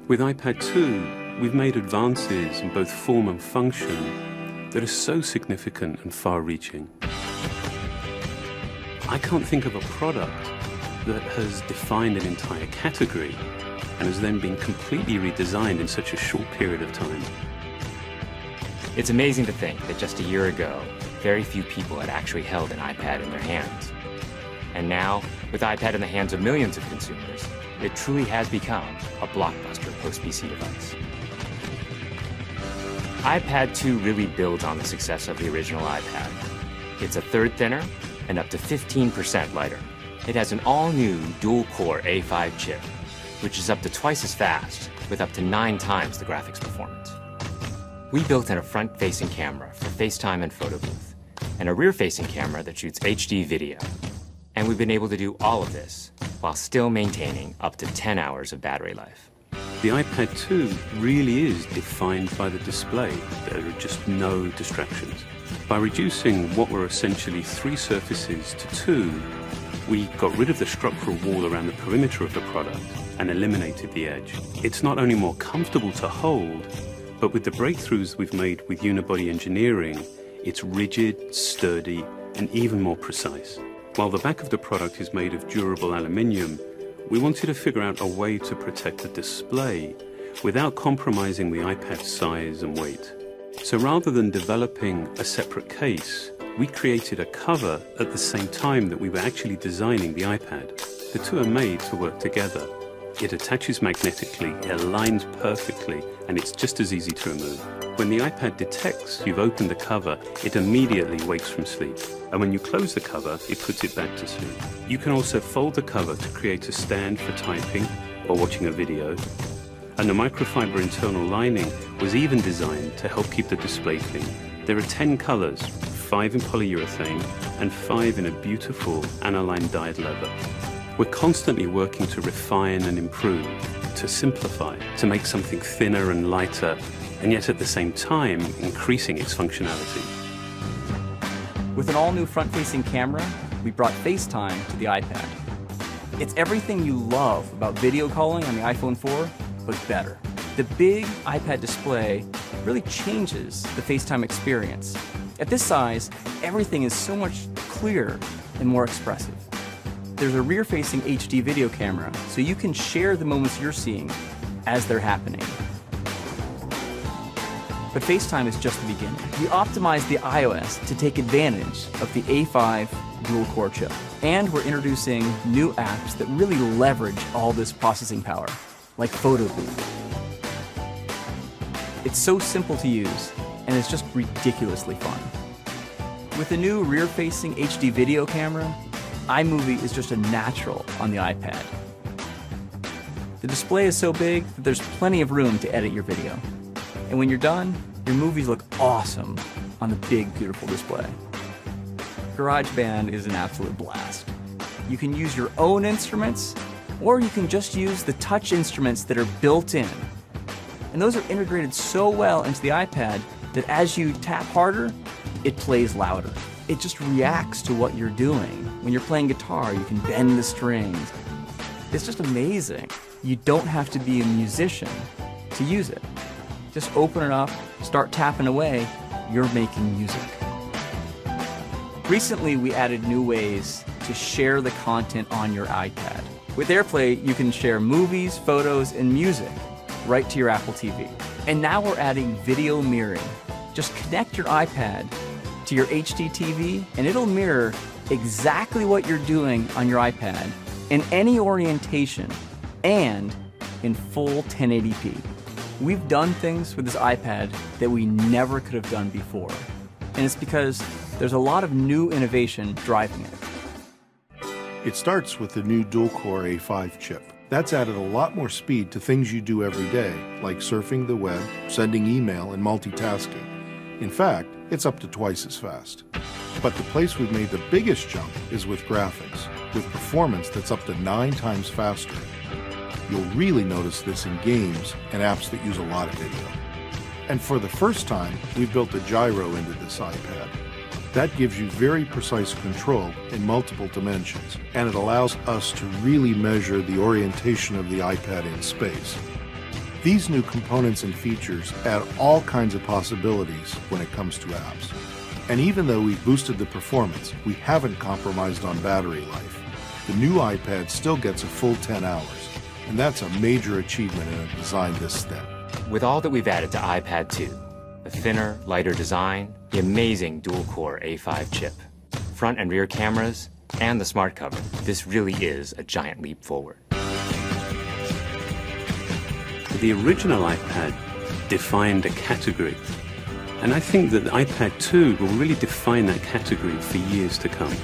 With iPad 2, we've made advances in both form and function that are so significant and far-reaching. I can't think of a product that has defined an entire category and has then been completely redesigned in such a short period of time. It's amazing to think that just a year ago, very few people had actually held an iPad in their hands. And now, with iPad in the hands of millions of consumers, it truly has become a blockbuster post-PC device. iPad 2 really builds on the success of the original iPad. It's a third thinner and up to 15% lighter. It has an all-new dual-core A5 chip, which is up to twice as fast, with up to 9 times the graphics performance. We built in a front-facing camera for FaceTime and photo booth, and a rear-facing camera that shoots HD video. And we've been able to do all of this while still maintaining up to 10 hours of battery life. The iPad 2 really is defined by the display. There are just no distractions. By reducing what were essentially 3 surfaces to 2, we got rid of the structural wall around the perimeter of the product and eliminated the edge. It's not only more comfortable to hold, but with the breakthroughs we've made with unibody engineering, it's rigid, sturdy, and even more precise. While the back of the product is made of durable aluminium, we wanted to figure out a way to protect the display without compromising the iPad's size and weight. So rather than developing a separate case, we created a cover at the same time that we were actually designing the iPad. The two are made to work together. It attaches magnetically, it aligns perfectly, and it's just as easy to remove. When the iPad detects you've opened the cover, it immediately wakes from sleep. And when you close the cover, it puts it back to sleep. You can also fold the cover to create a stand for typing or watching a video. And the microfiber internal lining was even designed to help keep the display clean. There are 10 colors, 5 in polyurethane and 5 in a beautiful aniline dyed leather. We're constantly working to refine and improve, to simplify, to make something thinner and lighter, and yet at the same time increasing its functionality. With an all-new front-facing camera, we brought FaceTime to the iPad. It's everything you love about video calling on the iPhone 4, but better. The big iPad display really changes the FaceTime experience. At this size, everything is so much clearer and more expressive. There's a rear-facing HD video camera, so you can share the moments you're seeing as they're happening. But FaceTime is just the beginning. We optimized the iOS to take advantage of the A5 dual-core chip. And we're introducing new apps that really leverage all this processing power, like Photo Booth. It's so simple to use, and it's just ridiculously fun. With the new rear-facing HD video camera, iMovie is just a natural on the iPad. The display is so big that there's plenty of room to edit your video. And when you're done, your movies look awesome on the big, beautiful display. GarageBand is an absolute blast. You can use your own instruments, or you can just use the touch instruments that are built in. And those are integrated so well into the iPad that as you tap harder, it plays louder. It just reacts to what you're doing. When you're playing guitar, you can bend the strings. It's just amazing. You don't have to be a musician to use it. Just open it up, start tapping away, you're making music. Recently, we added new ways to share the content on your iPad. With AirPlay, you can share movies, photos, and music right to your Apple TV. And now we're adding video mirroring. Just connect your iPad to your HD TV, and it'll mirror exactly what you're doing on your iPad in any orientation and in full 1080p. We've done things with this iPad that we never could have done before. And it's because there's a lot of new innovation driving it. It starts with the new dual-core A5 chip. That's added a lot more speed to things you do every day, like surfing the web, sending email, and multitasking. In fact, it's up to twice as fast. But the place we've made the biggest jump is with graphics, with performance that's up to 9 times faster. You'll really notice this in games and apps that use a lot of video. And for the first time, we've built a gyro into this iPad. That gives you very precise control in multiple dimensions, and it allows us to really measure the orientation of the iPad in space. These new components and features add all kinds of possibilities when it comes to apps. And even though we've boosted the performance, we haven't compromised on battery life. The new iPad still gets a full 10 hours, and that's a major achievement in a design this thin. With all that we've added to iPad 2, the thinner, lighter design, the amazing dual-core A5 chip, front and rear cameras, and the smart cover, this really is a giant leap forward. The original iPad defined a category, and I think that the iPad 2 will really define that category for years to come.